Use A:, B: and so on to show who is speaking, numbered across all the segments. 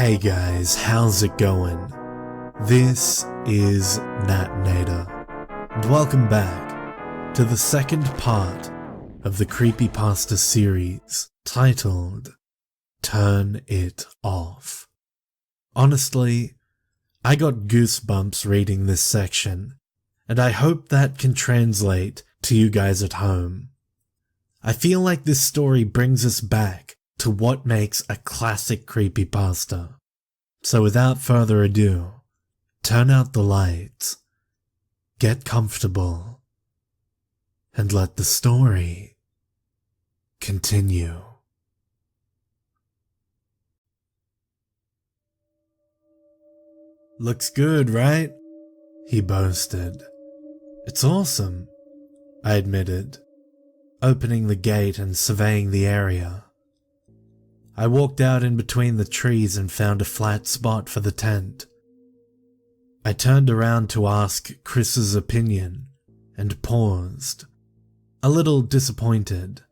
A: Hey guys, how's it going? This is Natnator, and welcome back to the second part of the Creepypasta series titled Turn It Off. Honestly, I got goosebumps reading this section, and I hope that can translate to you guys at home. I feel like this story brings us back to what makes a classic creepypasta. So without further ado, turn out the lights, get comfortable, and let the story continue. Looks good, right? He boasted. It's awesome, I admitted, opening the gate and surveying the area. I walked out in between the trees and found a flat spot for the tent. I turned around to ask Chris's opinion and paused, a little disappointed.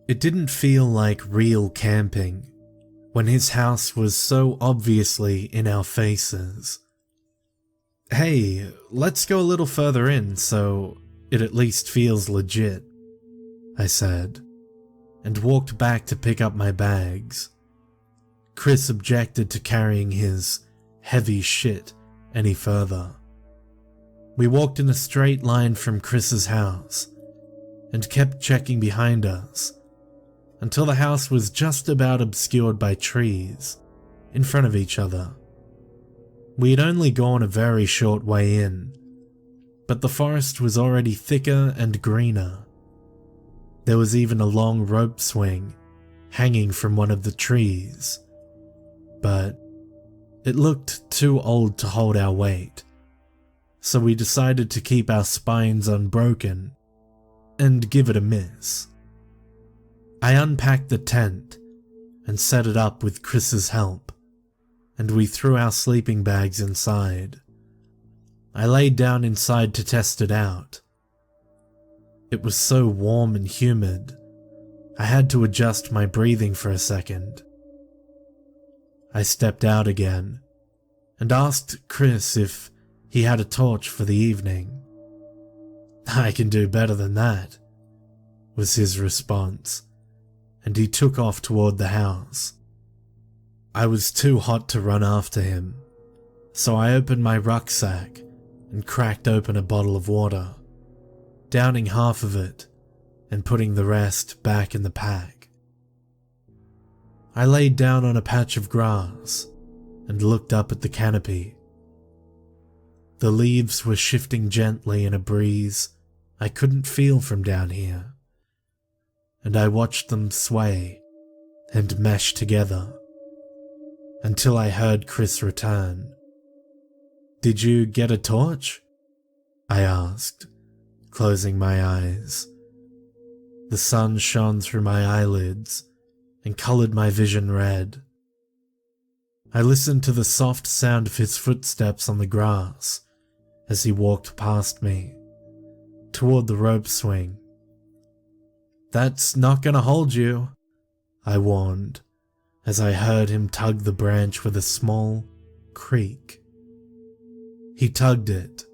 A: It didn't feel like real camping when his house was so obviously in our faces. Hey, let's go a little further in so it at least feels legit, I said, and walked back to pick up my bags. Chris objected to carrying his heavy shit any further. We walked in a straight line from Chris's house and kept checking behind us until the house was just about obscured by trees in front of each other. We had only gone a very short way in, but the forest was already thicker and greener. There was even a long rope swing hanging from one of the trees, but it looked too old to hold our weight, so we decided to keep our spines unbroken and give it a miss. I unpacked the tent and set it up with Chris's help, and we threw our sleeping bags inside. I laid down inside to test it out. It was so warm and humid, I had to adjust my breathing for a second. I stepped out again and asked Chris if he had a torch for the evening. I can do better than that, was his response, and he took off toward the house. I was too hot to run after him, so I opened my rucksack and cracked open a bottle of water, downing half of it and putting the rest back in the pack. I laid down on a patch of grass and looked up at the canopy. The leaves were shifting gently in a breeze I couldn't feel from down here, and I watched them sway and mesh together until I heard Chris return. "Did you get a torch?" I asked, closing my eyes. The sun shone through my eyelids and colored my vision red. I listened to the soft sound of his footsteps on the grass as he walked past me, toward the rope swing. "That's not gonna hold you," I warned, as I heard him tug the branch with a small creak. He tugged it,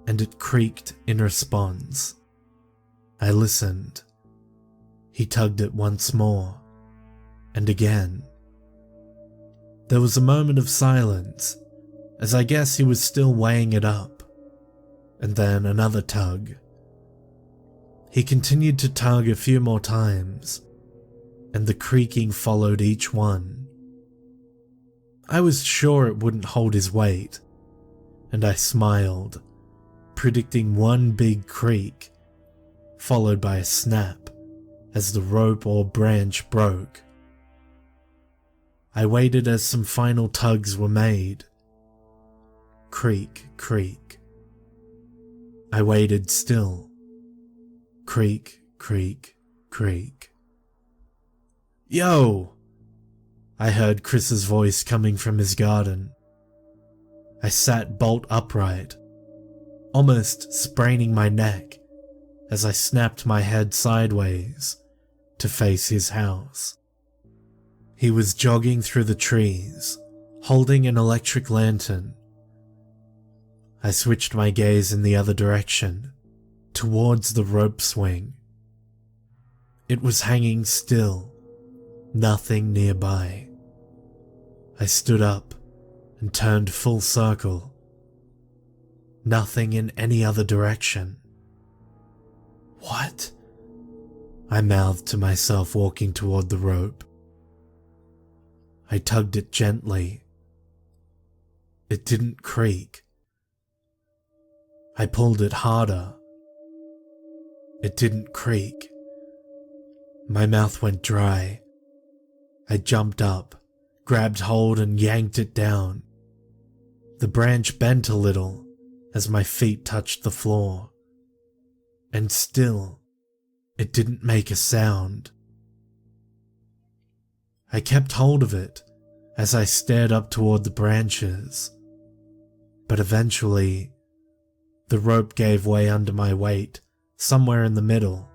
A: and it creaked in response. I listened. He tugged it once more, and again. There was a moment of silence, as I guess he was still weighing it up, and then another tug. He continued to tug a few more times, and the creaking followed each one. I was sure it wouldn't hold his weight, and I smiled, predicting one big creak, followed by a snap as the rope or branch broke. I waited as some final tugs were made. Creak, creak. I waited still. Creak, creak, creak. "Yo!" I heard Chris's voice coming from his garden. I sat bolt upright, almost spraining my neck as I snapped my head sideways to face his house. He was jogging through the trees, holding an electric lantern. I switched my gaze in the other direction, towards the rope swing. It was hanging still, nothing nearby. I stood up and turned full circle. Nothing in any other direction. What? I mouthed to myself, walking toward the rope. I tugged it gently. It didn't creak. I pulled it harder. It didn't creak. My mouth went dry. I jumped up, grabbed hold and yanked it down. The branch bent a little as my feet touched the floor. And still, it didn't make a sound. I kept hold of it as I stared up toward the branches. But eventually, the rope gave way under my weight, somewhere in the middle,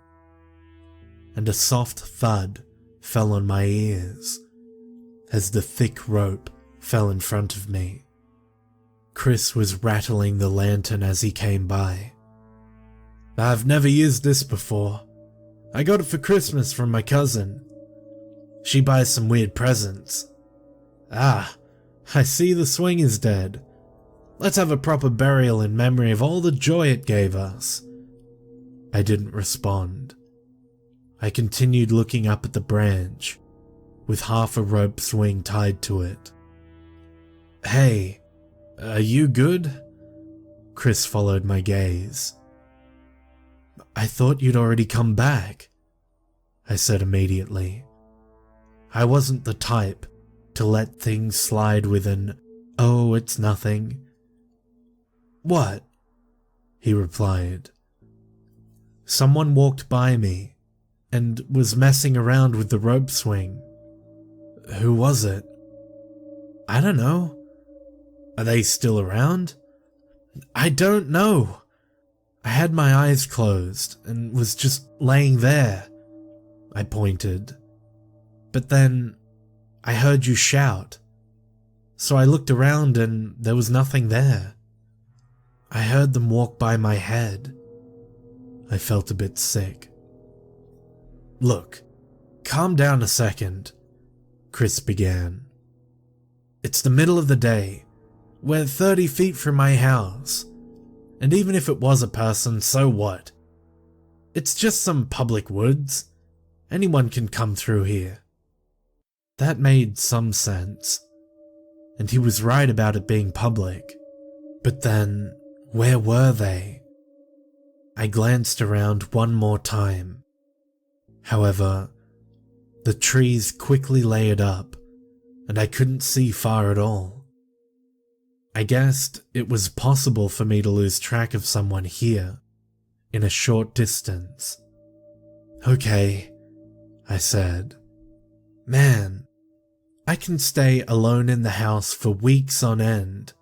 A: and a soft thud fell on my ears as the thick rope fell in front of me. Chris was rattling the lantern as he came by. "I've never used this before. I got it for Christmas from my cousin. She buys some weird presents. Ah, I see the swing is dead. Let's have a proper burial in memory of all the joy it gave us." I didn't respond. I continued looking up at the branch, with half a rope swing tied to it. "Hey, are you good?" Chris followed my gaze. "I thought you'd already come back," I said immediately. I wasn't the type to let things slide with an, "Oh, it's nothing." "What?" he replied. "Someone walked by me and was messing around with the rope swing." "Who was it?" "I don't know." "Are they still around?" "I don't know. I had my eyes closed and was just laying there." I pointed. "But then I heard you shout. So I looked around and there was nothing there. I heard them walk by my head." I felt a bit sick. "Look, calm down a second," Chris began. "It's the middle of the day. We're 30 feet from my house. And even if it was a person, so what? It's just some public woods. Anyone can come through here." That made some sense. And he was right about it being public. But then, where were they? I glanced around one more time. However, the trees quickly layered up, and I couldn't see far at all. I guessed it was possible for me to lose track of someone here, in a short distance. "Okay," I said. "Man, I can stay alone in the house for weeks on end,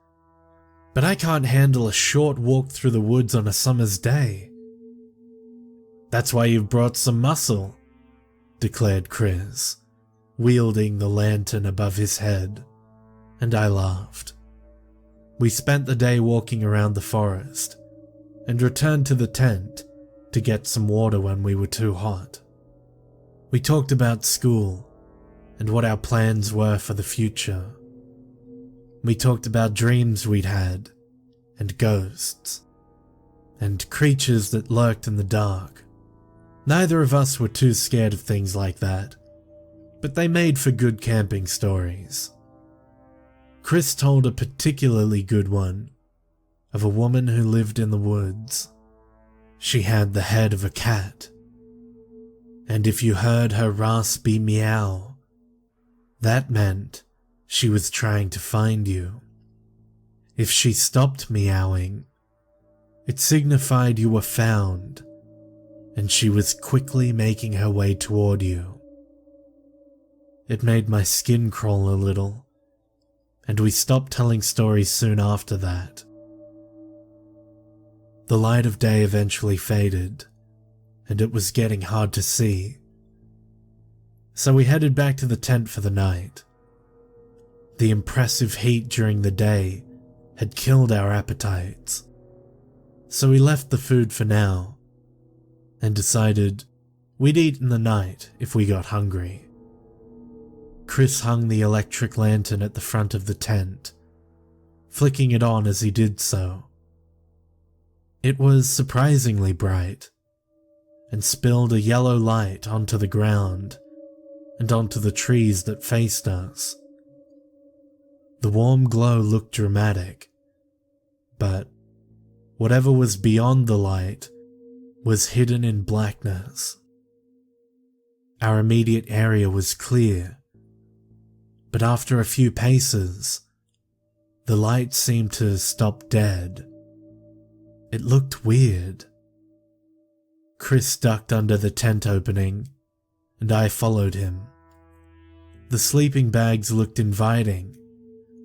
A: but I can't handle a short walk through the woods on a summer's day." "That's why you've brought some muscle," declared Chris, wielding the lantern above his head, and I laughed. We spent the day walking around the forest, and returned to the tent to get some water when we were too hot. We talked about school, and what our plans were for the future. We talked about dreams we'd had, and ghosts, and creatures that lurked in the dark. Neither of us were too scared of things like that, but they made for good camping stories. Chris told a particularly good one, of a woman who lived in the woods. She had the head of a cat, and if you heard her raspy meow, that meant she was trying to find you. If she stopped meowing, it signified you were found, and she was quickly making her way toward you. It made my skin crawl a little, and we stopped telling stories soon after that. The light of day eventually faded, and it was getting hard to see. So we headed back to the tent for the night. The impressive heat during the day had killed our appetites, so we left the food for now and decided we'd eat in the night if we got hungry. Chris hung the electric lantern at the front of the tent, flicking it on as he did so. It was surprisingly bright and spilled a yellow light onto the ground and onto the trees that faced us. The warm glow looked dramatic, but whatever was beyond the light was hidden in blackness. Our immediate area was clear, but after a few paces, the light seemed to stop dead. It looked weird. Chris ducked under the tent opening, and I followed him. The sleeping bags looked inviting,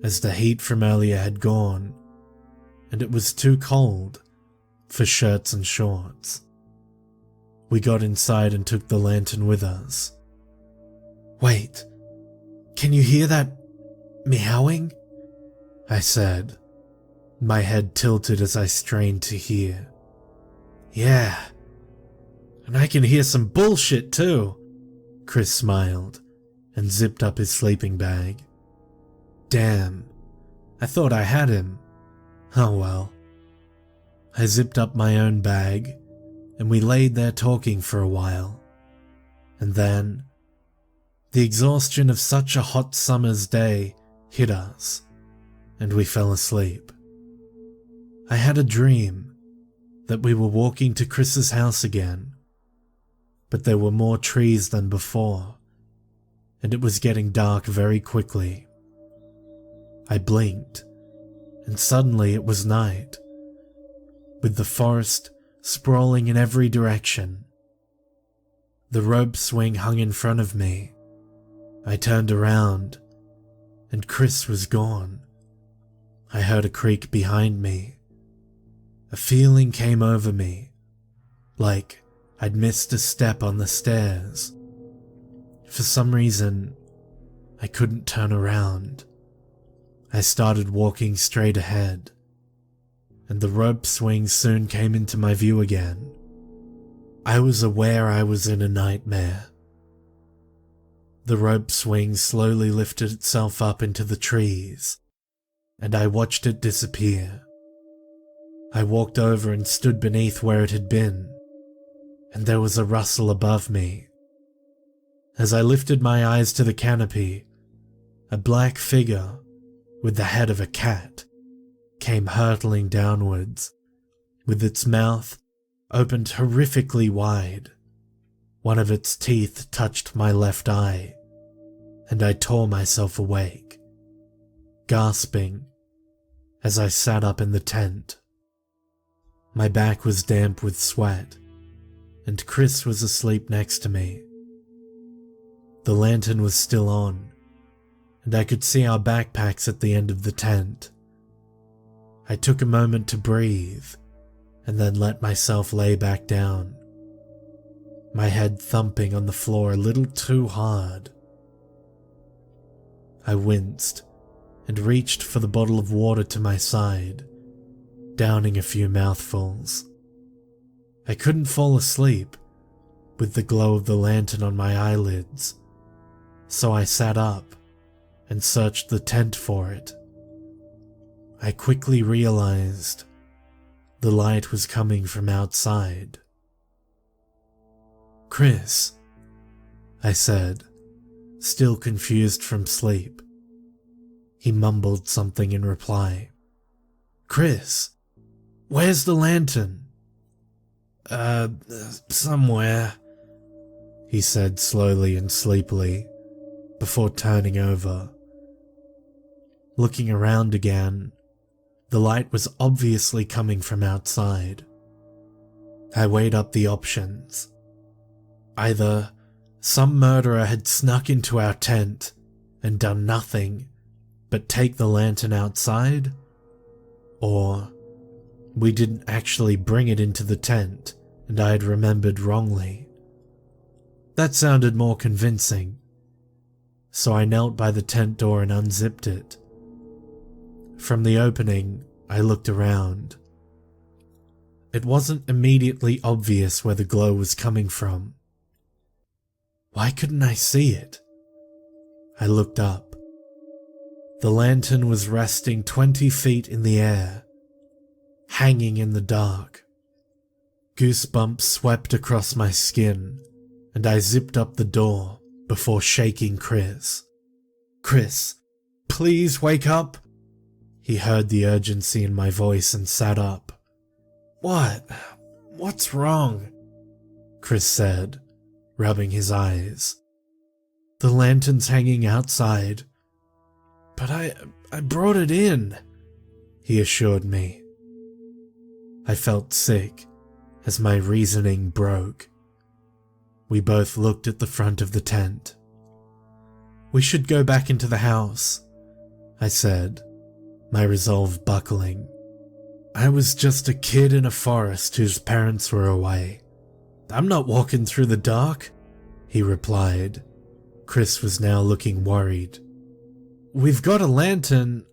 A: as the heat from earlier had gone, and it was too cold for shirts and shorts. We got inside and took the lantern with us. "Wait, can you hear that meowing?" I said, my head tilted as I strained to hear. "Yeah, and I can hear some bullshit too," Chris smiled and zipped up his sleeping bag. "Damn, I thought I had him. Oh well." I zipped up my own bag, and we laid there talking for a while. And then, the exhaustion of such a hot summer's day hit us, and we fell asleep. I had a dream that we were walking to Chris's house again, but there were more trees than before, and it was getting dark very quickly. I blinked, and suddenly it was night, with the forest sprawling in every direction. The rope swing hung in front of me. I turned around, and Chris was gone. I heard a creak behind me. A feeling came over me, like I'd missed a step on the stairs. For some reason, I couldn't turn around. I started walking straight ahead, and the rope swing soon came into my view again. I was aware I was in a nightmare. The rope swing slowly lifted itself up into the trees, and I watched it disappear. I walked over and stood beneath where it had been, and there was a rustle above me. As I lifted my eyes to the canopy, a black figure with the head of a cat came hurtling downwards, with its mouth opened horrifically wide. One of its teeth touched my left eye, and I tore myself awake, gasping as I sat up in the tent. My back was damp with sweat, and Chris was asleep next to me. The lantern was still on, and I could see our backpacks at the end of the tent. I took a moment to breathe, and then let myself lay back down, my head thumping on the floor a little too hard. I winced and reached for the bottle of water to my side, downing a few mouthfuls. I couldn't fall asleep with the glow of the lantern on my eyelids, so I sat up and searched the tent for it. I quickly realized the light was coming from outside. "Chris," I said, still confused from sleep. He mumbled something in reply. "Chris, where's the lantern?" Somewhere," he said slowly and sleepily, before turning over. Looking around again, the light was obviously coming from outside. I weighed up the options. Either some murderer had snuck into our tent and done nothing but take the lantern outside, or we didn't actually bring it into the tent and I had remembered wrongly. That sounded more convincing. so I knelt by the tent door and unzipped it. From the opening, I looked around. It wasn't immediately obvious where the glow was coming from. Why couldn't I see it? I looked up. The lantern was resting 20 feet in the air, hanging in the dark. Goosebumps swept across my skin, and I zipped up the door before shaking Chris. "Chris, please wake up!" He heard the urgency in my voice and sat up. "What? What's wrong?" Chris said, rubbing his eyes. "The lantern's hanging outside." "But I brought it in," he assured me. I felt sick as my reasoning broke. We both looked at the front of the tent. "We should go back into the house," I said, my resolve buckling. "I was just a kid in a forest whose parents were away. I'm not walking through the dark," he replied. Chris was now looking worried. "We've got a lantern."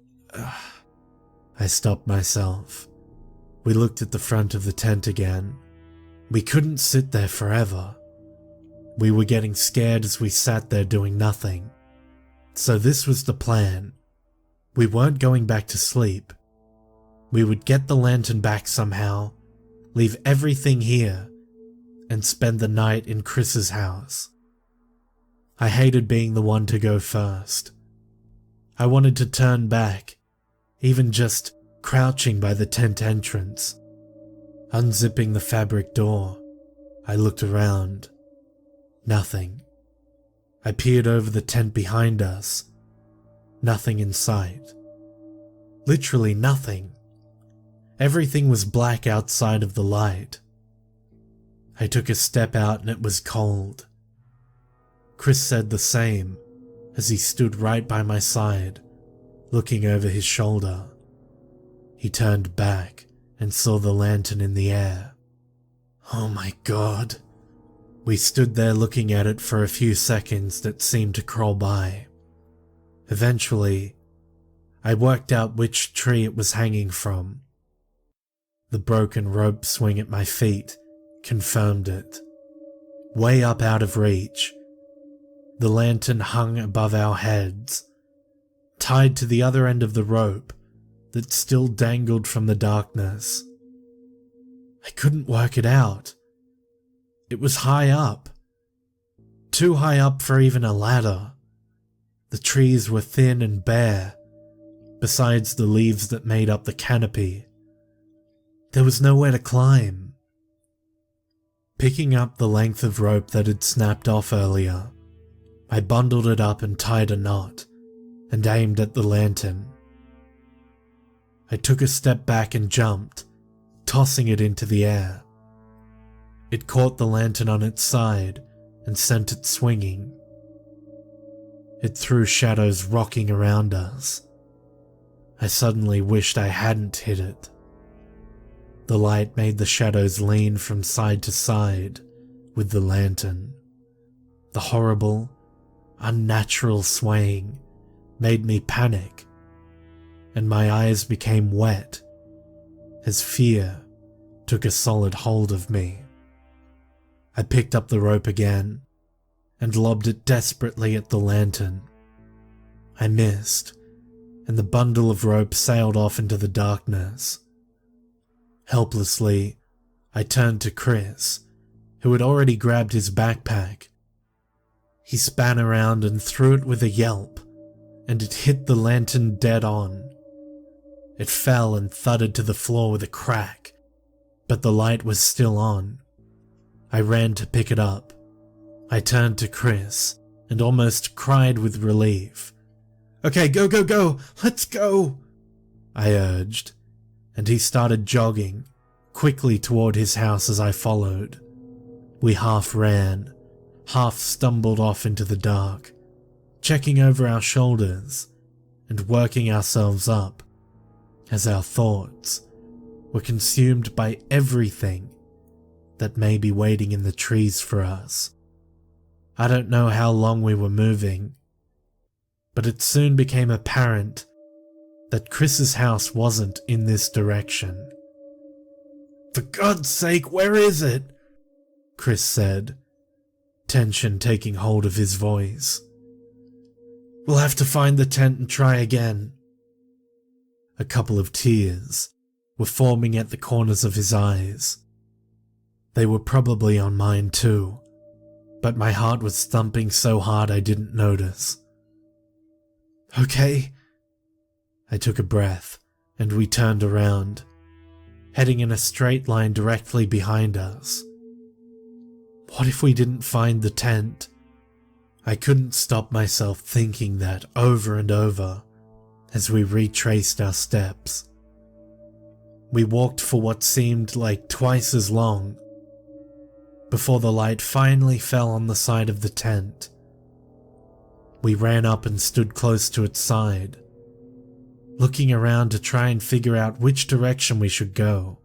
A: I stopped myself. We looked at the front of the tent again. We couldn't sit there forever. We were getting scared as we sat there doing nothing. So this was the plan. We weren't going back to sleep. We would get the lantern back somehow, leave everything here, and spend the night in Chris's house. I hated being the one to go first. I wanted to turn back, even just crouching by the tent entrance. Unzipping the fabric door, I looked around. Nothing. I peered over the tent behind us. Nothing in sight. Literally nothing. Everything was black outside of the light. I took a step out and it was cold. Chris said the same as he stood right by my side, looking over his shoulder. He turned back and saw the lantern in the air. Oh my God. We stood there looking at it for a few seconds that seemed to crawl by. Eventually, I worked out which tree it was hanging from. The broken rope swing at my feet confirmed it. Way up out of reach, the lantern hung above our heads, tied to the other end of the rope that still dangled from the darkness. I couldn't work it out. It was high up. Too high up for even a ladder. The trees were thin and bare, besides the leaves that made up the canopy. There was nowhere to climb. Picking up the length of rope that had snapped off earlier, I bundled it up and tied a knot, and aimed at the lantern. I took a step back and jumped, tossing it into the air. It caught the lantern on its side and sent it swinging. It threw shadows rocking around us. I suddenly wished I hadn't hit it. The light made the shadows lean from side to side with the lantern. The horrible, unnatural swaying made me panic, and my eyes became wet as fear took a solid hold of me. I picked up the rope again and lobbed it desperately at the lantern. I missed, and the bundle of rope sailed off into the darkness. Helplessly, I turned to Chris, who had already grabbed his backpack. He span around and threw it with a yelp, and it hit the lantern dead on. It fell and thudded to the floor with a crack, but the light was still on. I ran to pick it up. I turned to Chris and almost cried with relief. "Okay, go, go, go! Let's go!" I urged, and he started jogging quickly toward his house as I followed. We half ran, half stumbled off into the dark, checking over our shoulders and working ourselves up as our thoughts were consumed by everything that may be waiting in the trees for us. I don't know how long we were moving, but it soon became apparent that Chris's house wasn't in this direction. "For God's sake, where is it?" Chris said, tension taking hold of his voice. "We'll have to find the tent and try again." A couple of tears were forming at the corners of his eyes. They were probably on mine too, but my heart was thumping so hard I didn't notice. "Okay." I took a breath, and we turned around, heading in a straight line directly behind us. What if we didn't find the tent? I couldn't stop myself thinking that over and over as we retraced our steps. We walked for what seemed like twice as long before the light finally fell on the side of the tent. We ran up and stood close to its side, looking around to try and figure out which direction we should go.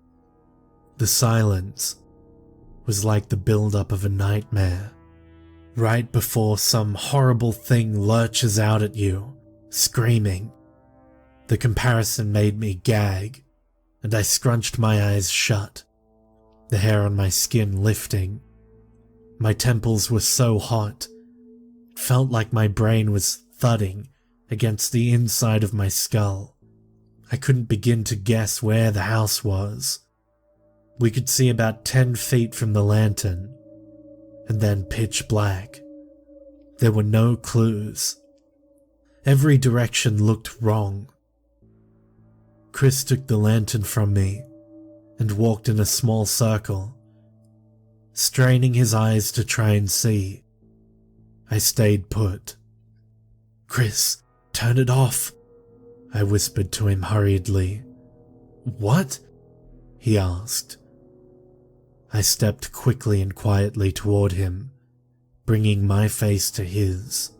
A: The silence was like the build-up of a nightmare, right before some horrible thing lurches out at you, screaming. The comparison made me gag, and I scrunched my eyes shut, the hair on my skin lifting. My temples were so hot, it felt like my brain was thudding against the inside of my skull. I couldn't begin to guess where the house was. We could see about 10 feet from the lantern, and then pitch black. There were no clues. Every direction looked wrong. Chris took the lantern from me and walked in a small circle, straining his eyes to try and see. I stayed put. "Chris, turn it off," I whispered to him hurriedly. "What?" he asked. I stepped quickly and quietly toward him, bringing my face to his.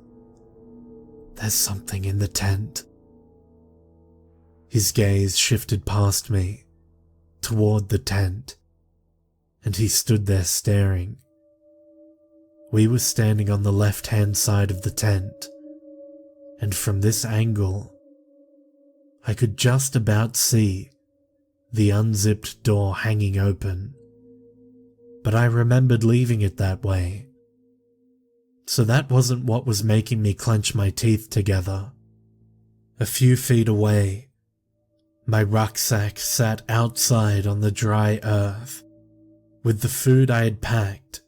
A: "There's something in the tent." His gaze shifted past me, toward the tent, and he stood there staring. We were standing on the left-hand side of the tent, and from this angle, I could just about see the unzipped door hanging open. But I remembered leaving it that way. So that wasn't what was making me clench my teeth together. A few feet away, my rucksack sat outside on the dry earth, with the food I had packed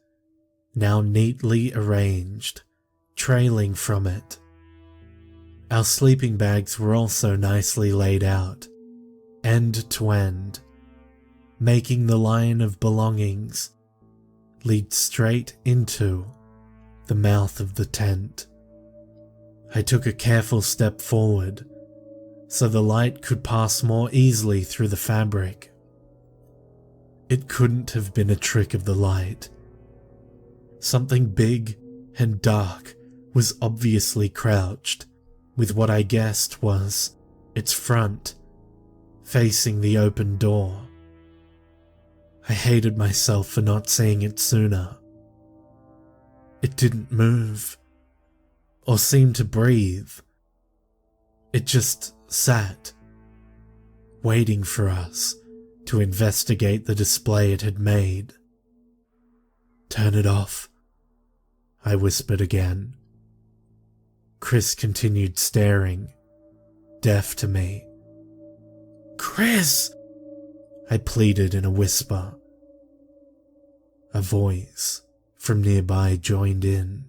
A: now neatly arranged, trailing from it. Our sleeping bags were also nicely laid out, end to end, making the line of belongings lead straight into the mouth of the tent. I took a careful step forward so the light could pass more easily through the fabric. It couldn't have been a trick of the light. Something big and dark was obviously crouched, with what I guessed was its front facing the open door. I hated myself for not seeing it sooner. It didn't move, or seem to breathe. It just sat, waiting for us to investigate the display it had made. "Turn it off," I whispered again. Chris continued staring, deaf to me. "Chris!" I pleaded in a whisper. A voice from nearby joined in.